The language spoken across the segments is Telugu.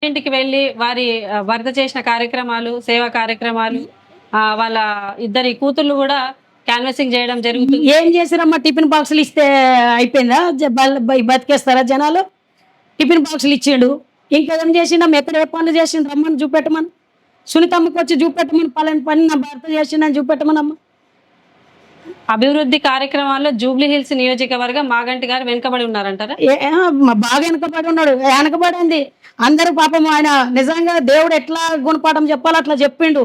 ఇంటికి వెళ్ళి వారి భర్త చేసిన కార్యక్రమాలు, సేవా కార్యక్రమాలు, వాళ్ళ ఇద్దరి కూతుర్లు కూడా క్యాన్వాసింగ్ చేయడం జరుగుతుంది. ఏం చేసిరమ్మా? టిఫిన్ బాక్సులు ఇస్తే అయిపోయిందా? బతికేస్తారా జనాలు? టిఫిన్ బాక్సులు ఇచ్చిండు, ఇంకేం చేసిండమ్మ? ఎక్కడ ఏ పనులు చేసిండు? రమ్మని చూపెట్టమని, సునీతమ్మకి వచ్చి చూపెట్టమని, పలాని పని నా భర్త చేసిండని చూపెట్టమనమ్మ. అభివృద్ధి కార్యక్రమాల్లో జూబ్లీ హిల్స్ నియోజకవర్గం మాగంటి గారు వెనుకబడి ఉన్నారంటారా? బాగా వెనకబడి ఉన్నాడు. వెనకబడింది అందరూ. పాపం ఆయన నిజంగా దేవుడు ఎట్లా గుణపాఠం చెప్పాలో అట్లా చెప్పిండు.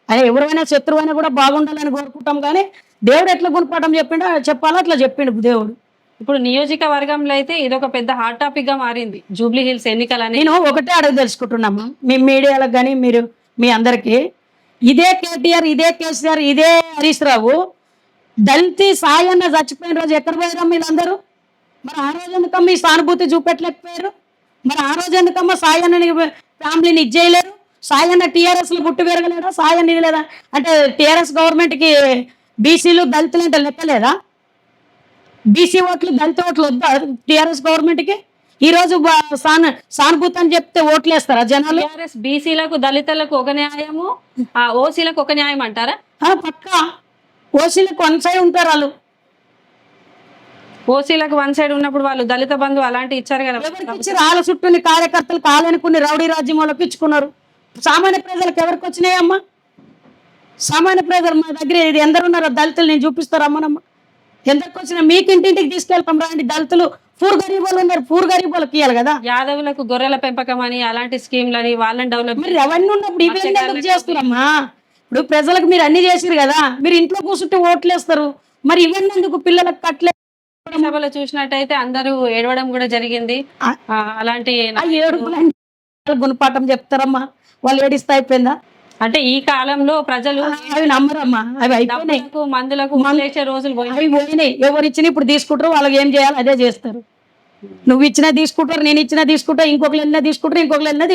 ఆయన ఎవరైనా శత్రువైనా కూడా బాగుండాలని కోరుకుంటాం, కానీ దేవుడు ఎట్లా గుణపాఠం చెప్పిండో చెప్పాలో అట్లా చెప్పిండు దేవుడు. ఇప్పుడు నియోజకవర్గంలో అయితే ఇదొక పెద్ద హాట్ టాపిక్ గా మారింది జూబ్లీ హిల్స్ ఎన్నికలని. నేను ఒకటే అడుగు తెలుసుకుంటున్నాము మీ మీడియాలకు కానీ మీరు మీ అందరికీ, ఇదే కేటీఆర్, ఇదే కేసీఆర్, ఇదే హరీష్ రావు దళితి సాయన్న చచ్చిపోయిన రోజు ఎక్కడ పోయారో మీరందరూ? మరి ఆ రోజు ఎందుకమ్మ ఈ సానుభూతి చూపెట్టలేకపోయారు? మరి ఆ రోజు ఎందుకమ్మ సాయన్నని ఫ్యామిలీని ఇచ్చేయలేరు? సాయన్న టీఆర్ఎస్లో పుట్టి పెరగలేదా? సాయన్న ఇది లేదా అంటే టీఆర్ఎస్ గవర్నమెంట్కి బీసీలు దళితులు అంటే లెక్కలేదా? బీసీ ఓట్లు దళిత ఓట్లు వద్దా టీఆర్ఎస్ గవర్నమెంట్కి? ఈరోజు సానుభూతి అని చెప్తే ఓట్లు వేస్తారా జనాలు? టీఆర్ఎస్ బీసీలకు దళితులకు ఒక న్యాయము, ఓసీలకు ఒక న్యాయం అంటారా? పక్కా ఓసీలకు వన్ సైడ్ ఉంటారు వాళ్ళు. ఓసీలకు వన్ సైడ్ ఉన్నప్పుడు వాళ్ళు దళిత బంధు అలాంటి ఇచ్చారు కదా. ఎవరికి ఇచ్చారు? వాళ్ళ చుట్టూని కార్యకర్తలు కాలనుకుని రౌడీ రాజ్యం వాళ్ళకి ఇచ్చుకున్నారు. సామాన్య ప్రజలకు ఎవరికి వచ్చినాయమ్మా? సామాన్య ప్రజలు మా దగ్గర ఇది ఎందరున్నారో దళితులు నేను చూపిస్తారమ్మనమ్మ. ఎందరికి వచ్చినా మీకు ఇంటింటికి తీసుకెళ్తాం రండి. దళితులు పూర్ గరీబులు ఉన్నారు, పూర్ గరీబులకు ఇవ్వాలి కదా. యాదవులకు గొర్రెల పెంపకం అని అలాంటి స్కీమ్లని వాళ్ళని డెవలప్. మరి అవన్నీ ఉన్నప్పుడు ఇవన్నీ ఎందుకు చేస్తున్నారమ్మా? ఇప్పుడు ప్రజలకు మీరు అన్ని చేసిరు కదా, మీరు ఇంట్లో కూర్చుంటే ఓట్లు వేస్తారు, మరి ఇవన్నీ ఎందుకు? పిల్లలకు కట్లే సభలో చూసినట్టయితే అందరూ ఏడవడం కూడా జరిగింది. అలాంటి గుణపాఠం చెప్తారమ్మా, వాళ్ళు ఏడిస్తే అయిపోయిందా? అంటే ఈ కాలంలో ప్రజలు అవి నమ్మరమ్మా. అవి అయిపోయినాయి, మందులకు రోజులు అవి పోయినాయి. ఎవరు ఇచ్చినా ఇప్పుడు తీసుకుంటారు, వాళ్ళకి ఏం చేయాలి అదే చేస్తారు. నువ్వు ఇచ్చినా తీసుకుంటారు, నేను ఇచ్చినా తీసుకుంటా, ఇంకొకరు వెళ్ళినా తీసుకుంటారు, ఇంకొకరు వెళ్ళినా